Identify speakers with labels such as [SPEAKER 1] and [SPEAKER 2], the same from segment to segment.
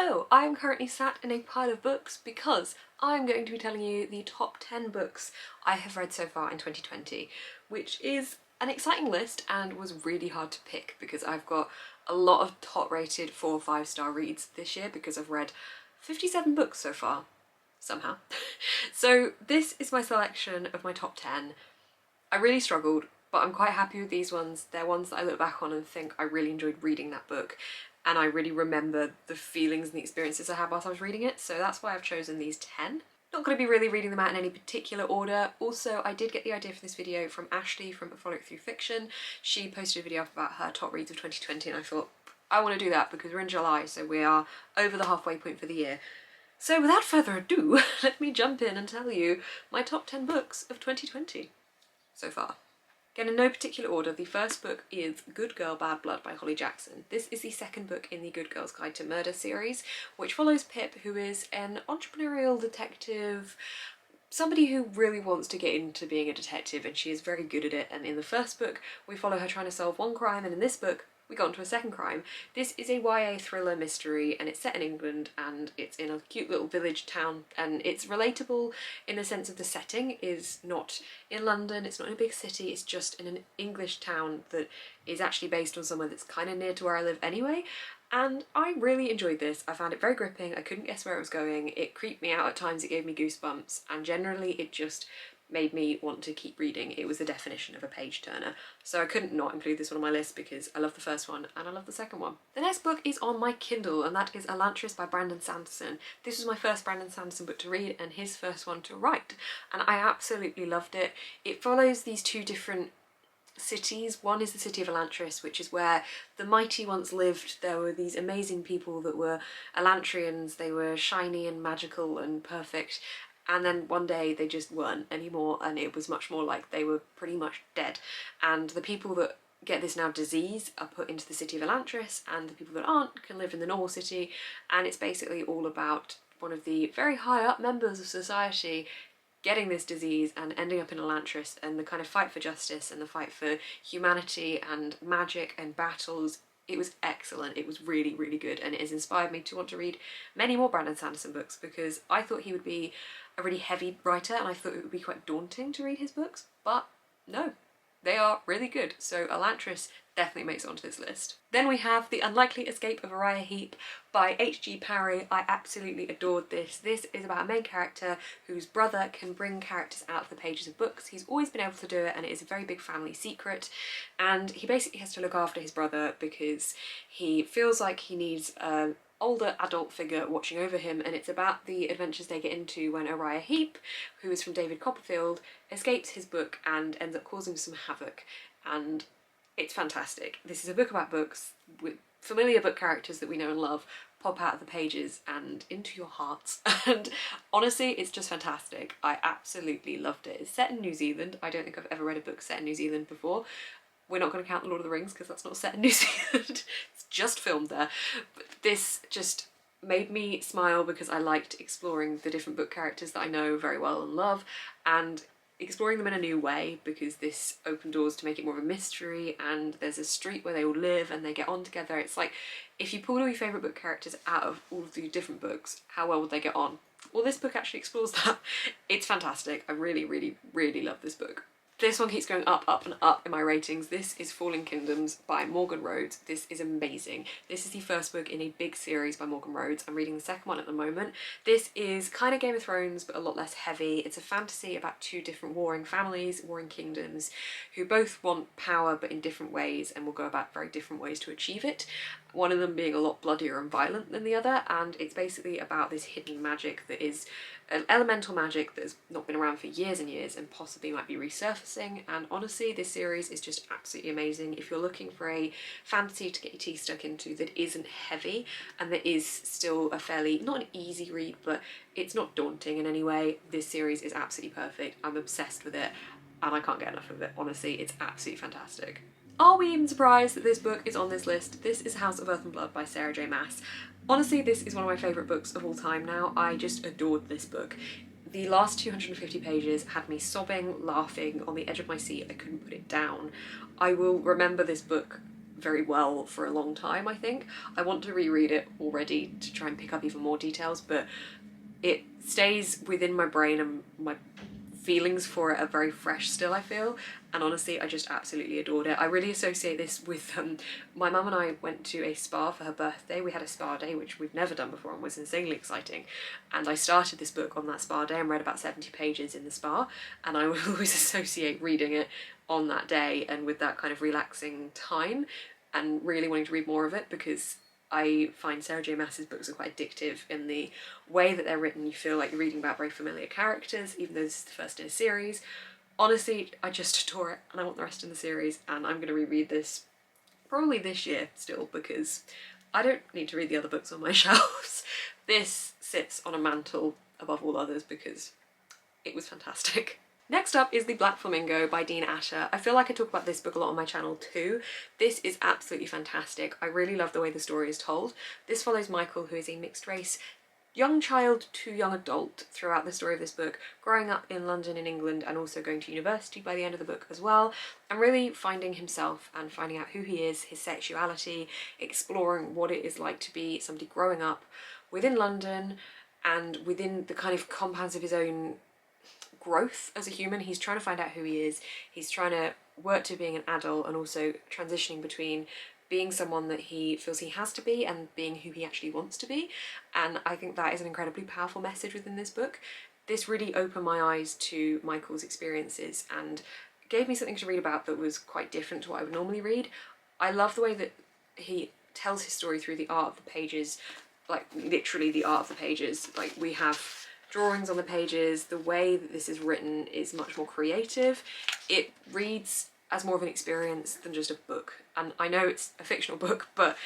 [SPEAKER 1] Hello, I'm currently sat in a pile of books because I'm going to be telling you the top 10 books I have read so far in 2020, which is an exciting list and was really hard to pick because I've got a lot of top rated 4 or 5-star reads this year because I've read 57 books so far, somehow. So this is my selection of my top 10. I really struggled, but I'm quite happy with these ones. They're ones that I look back on and think I really enjoyed reading that book, and I really remember the feelings and the experiences I had whilst I was reading it, so that's why I've chosen these 10. Not going to be really reading them out in any particular order. Also, I did get the idea for this video from Ashley from A Frolic Through Fiction. She posted a video up about her top reads of 2020 and I thought, I want to do that because we're in July, so we are over the halfway point for the year. So without further ado, let me jump in and tell you my top 10 books of 2020 so far. Again, in no particular order, the first book is Good Girl, Bad Blood by Holly Jackson. This is the second book in the Good Girl's Guide to Murder series, which follows Pip, who is an entrepreneurial detective, somebody who really wants to get into being a detective, and she is very good at it. And in the first book, we follow her trying to solve one crime, and in this book, we got onto a second crime. This is a YA thriller mystery and it's set in England and it's in a cute little village town, and it's relatable in the sense of the setting is not in London, it's not in a big city, it's just in an English town that is actually based on somewhere that's kind of near to where I live anyway. And I really enjoyed this. I found it very gripping, I couldn't guess where it was going, it creeped me out at times, it gave me goosebumps, and generally it just made me want to keep reading. It was the definition of a page turner. So I couldn't not include this one on my list because I love the first one and I love the second one. The next book is on my Kindle and that is Elantris by Brandon Sanderson. This was my first Brandon Sanderson book to read and his first one to write, and I absolutely loved it. It follows these two different cities. One is the city of Elantris, which is where the mighty once lived. There were these amazing people that were Elantrians. They were shiny and magical and perfect, and then one day they just weren't anymore, and it was much more like they were pretty much dead. And the people that get this now disease are put into the city of Elantris, and the people that aren't can live in the normal city, and it's basically all about one of the very high up members of society getting this disease and ending up in Elantris, and the kind of fight for justice and the fight for humanity and magic and battles. It was excellent. It was really, really good, and it has inspired me to want to read many more Brandon Sanderson books because I thought he would be a really heavy writer and I thought it would be quite daunting to read his books, but no, they are really good. So Elantris definitely makes it onto this list. Then we have The Unlikely Escape of Uriah Heep by H.G. Parry. I absolutely adored this. This is about a main character whose brother can bring characters out of the pages of books. He's always been able to do it and it is a very big family secret, and he basically has to look after his brother because he feels like he needs an older adult figure watching over him, and it's about the adventures they get into when Uriah Heep, who is from David Copperfield, escapes his book and ends up causing some havoc, and it's fantastic. This is a book about books with familiar book characters that we know and love pop out of the pages and into your hearts, and honestly it's just fantastic. I absolutely loved it. It's set in New Zealand. I don't think I've ever read a book set in New Zealand before. We're not going to count The Lord of the Rings because that's not set in New Zealand. It's just filmed there. But this just made me smile because I liked exploring the different book characters that I know very well and love, and exploring them in a new way because this opened doors to make it more of a mystery, and there's a street where they all live and they get on together. It's like if you pulled all your favourite book characters out of all of the different books, how well would they get on? Well, this book actually explores that. It's fantastic. I really, really, really love this book. This one keeps going up, up and up in my ratings. This is Falling Kingdoms by Morgan Rhodes. This is amazing. This is the first book in a big series by Morgan Rhodes. I'm reading the second one at the moment. This is kind of Game of Thrones, but a lot less heavy. It's a fantasy about two different warring families, warring kingdoms, who both want power but in different ways and will go about very different ways to achieve it. One of them being a lot bloodier and violent than the other, and it's basically about this hidden magic that is an elemental magic that has not been around for years and years and possibly might be resurfacing. And honestly, this series is just absolutely amazing. If you're looking for a fantasy to get your teeth stuck into that isn't heavy and that is still a fairly, not an easy read, but it's not daunting in any way, this series is absolutely perfect. I'm obsessed with it and I can't get enough of it. Honestly, it's absolutely fantastic. Are we even surprised that this book is on this list? This is House of Earth and Blood by Sarah J Maas. Honestly, this is one of my favourite books of all time now. I just adored this book. The last 250 pages had me sobbing, laughing, on the edge of my seat. I couldn't put it down. I will remember this book very well for a long time, I think. I want to reread it already to try and pick up even more details, but it stays within my brain and my feelings for it are very fresh still, I feel, and honestly I just absolutely adored it. I really associate this with my mum and I went to a spa for her birthday. We had a spa day, which we've never done before and was insanely exciting, and I started this book on that spa day and read about 70 pages in the spa, and I would always associate reading it on that day and with that kind of relaxing time and really wanting to read more of it, because I find Sarah J Maas's books are quite addictive in the way that they're written. You feel like you're reading about very familiar characters, even though this is the first in a series. Honestly, I just adore it and I want the rest in the series, and I'm going to reread this probably this year still, because I don't need to read the other books on my shelves. This sits on a mantle above all others because it was fantastic. Next up is The Black Flamingo by Dean Atter. I feel like I talk about this book a lot on my channel too. This is absolutely fantastic. I really love the way the story is told. This follows Michael, who is a mixed race young child to young adult throughout the story of this book, growing up in London in England and also going to university by the end of the book as well, and really finding himself and finding out who he is, his sexuality, exploring what it is like to be somebody growing up within London and within the kind of confines of his own growth as a human. He's trying to find out who he is, he's trying to work to being an adult, and also transitioning between being someone that he feels he has to be and being who he actually wants to be. And I think that is an incredibly powerful message within this book. This really opened my eyes to Michael's experiences and gave me something to read about that was quite different to what I would normally read. I love the way that he tells his story through the art of the pages, like literally the art of the pages. Like, we have drawings on the pages, the way that this is written is much more creative. It reads as more of an experience than just a book, and I know it's a fictional book, but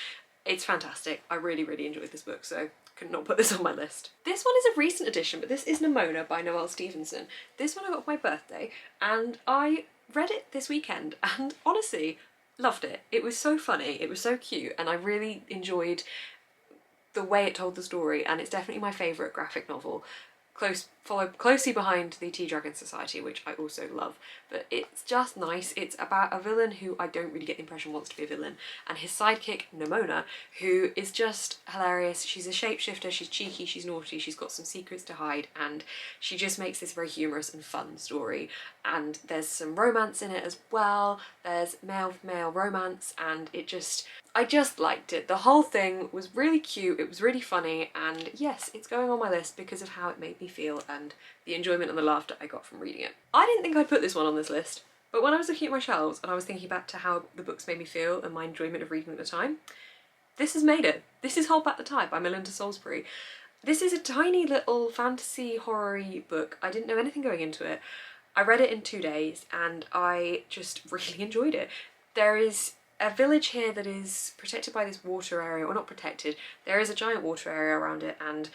[SPEAKER 1] it's fantastic. I really, really enjoyed this book, so could not put this on my list. This one is a recent addition, but this is Nimona by Noelle Stevenson. This one I got for my birthday, and I read it this weekend, and honestly, loved it. It was so funny, it was so cute, and I really enjoyed the way it told the story, and it's definitely my favourite graphic novel. Followed closely behind the Tea Dragon Society, which I also love, but it's just nice. It's about a villain who I don't really get the impression wants to be a villain, and his sidekick Nimona, who is just hilarious. She's a shapeshifter, she's cheeky, she's naughty, she's got some secrets to hide, and she just makes this very humorous and fun story. And there's some romance in it as well. There's male-male romance, and I just liked it. The whole thing was really cute, it was really funny, and yes, it's going on my list because of how it made me feel and the enjoyment and the laughter I got from reading it. I didn't think I'd put this one on this list, but when I was looking at my shelves and I was thinking back to how the books made me feel and my enjoyment of reading at the time, this has made it. This is Hold Back the Tide by Melinda Salisbury. This is a tiny little fantasy horror-y book. I didn't know anything going into it. I read it in 2 days and I just really enjoyed it. There is a village here that is protected by this water area, or not protected, there is a giant water area around it, and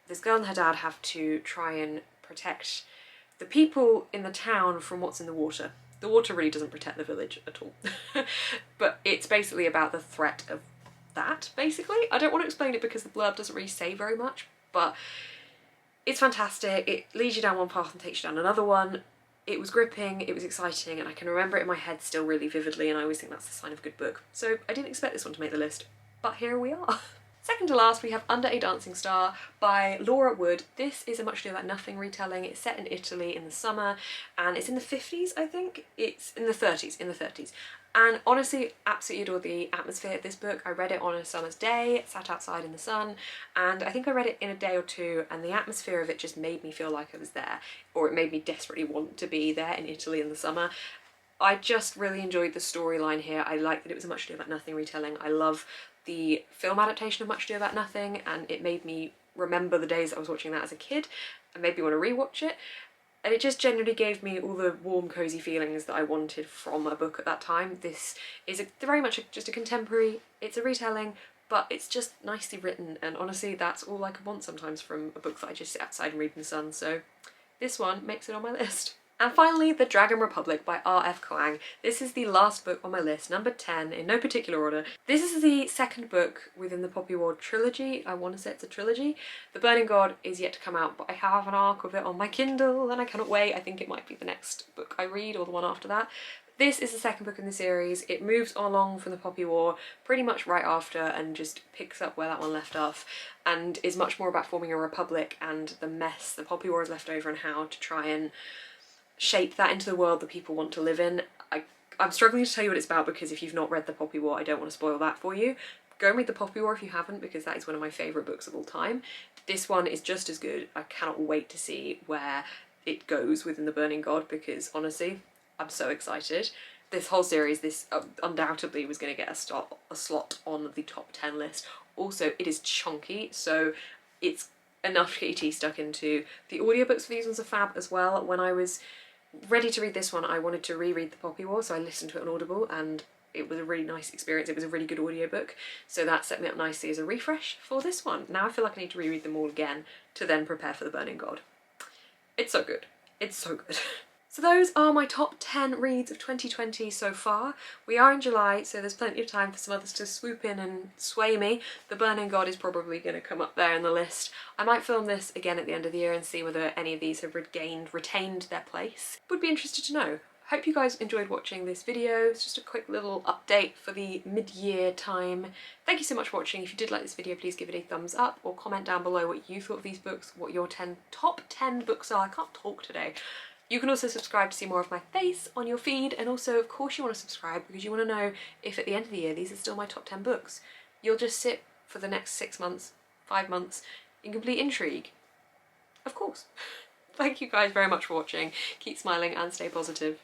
[SPEAKER 1] this girl and her dad have to try and protect the people in the town from what's in the water. The water really doesn't protect the village at all. But it's basically about the threat of that, basically. I don't want to explain it because the blurb doesn't really say very much, but it's fantastic. It leads you down one path and takes you down another one. It was gripping, it was exciting, and I can remember it in my head still really vividly, and I always think that's the sign of a good book. So I didn't expect this one to make the list, but here we are. Second to last, we have Under a Dancing Star by Laura Wood. This is a Much Ado About Nothing retelling. It's set in Italy in the summer, and it's in the 50s, I think? It's in the 30s, And honestly, absolutely adore the atmosphere of this book. I read it on a summer's day, sat outside in the sun, and I think I read it in a day or two, and the atmosphere of it just made me feel like I was there, or it made me desperately want to be there in Italy in the summer. I just really enjoyed the storyline here. I like that it was a Much Ado About Nothing retelling. I love the film adaptation of Much Ado About Nothing, and it made me remember the days I was watching that as a kid and made me want to rewatch it. And it just generally gave me all the warm, cosy feelings that I wanted from a book at that time. This is very much just a contemporary, it's a retelling, but it's just nicely written, and honestly that's all I could want sometimes from a book that I just sit outside and read in the sun, so this one makes it on my list. And finally, The Dragon Republic by R.F. Kuang. This is the last book on my list, number 10, in no particular order. This is the second book within the Poppy War trilogy. I want to say it's a trilogy. The Burning God is yet to come out, but I have an arc of it on my Kindle and I cannot wait. I think it might be the next book I read or the one after that. This is the second book in the series. It moves along from the Poppy War pretty much right after and just picks up where that one left off, and is much more about forming a republic and the mess the Poppy War has left over and how to try and shape that into the world that people want to live in. I'm struggling to tell you what it's about because if you've not read the Poppy War, I don't want to spoil that for you. Go and read the Poppy War if you haven't, because that is one of my favourite books of all time. This one is just as good. I cannot wait to see where it goes within the Burning God, because honestly, I'm so excited. This whole series, this undoubtedly was going to get a slot on the top 10 list. Also, it is chunky, so it's enough to get your teeth stuck into. The audiobooks for these ones are fab as well. When I was ready to read this one, I wanted to reread the Poppy War, so I listened to it on Audible, and it was a really nice experience. It was a really good audiobook, so that set me up nicely as a refresh for this one. Now I feel like I need to reread them all again to then prepare for the Burning God. It's so good. It's so good. So those are my top 10 reads of 2020 so far. We are in July, so there's plenty of time for some others to swoop in and sway me. The Burning God is probably going to come up there in the list. I might film this again at the end of the year and see whether any of these have retained their place. Would be interested to know. Hope you guys enjoyed watching this video. It's just a quick little update for the mid-year time. Thank you so much for watching. If you did like this video, please give it a thumbs up or comment down below what you thought of these books, what your top 10 books are. I can't talk today. You can also subscribe to see more of my face on your feed, and also of course you want to subscribe because you want to know if at the end of the year these are still my top 10 books. You'll just sit for the next 6 months, 5 months in complete intrigue. Of course. Thank you guys very much for watching. Keep smiling and stay positive.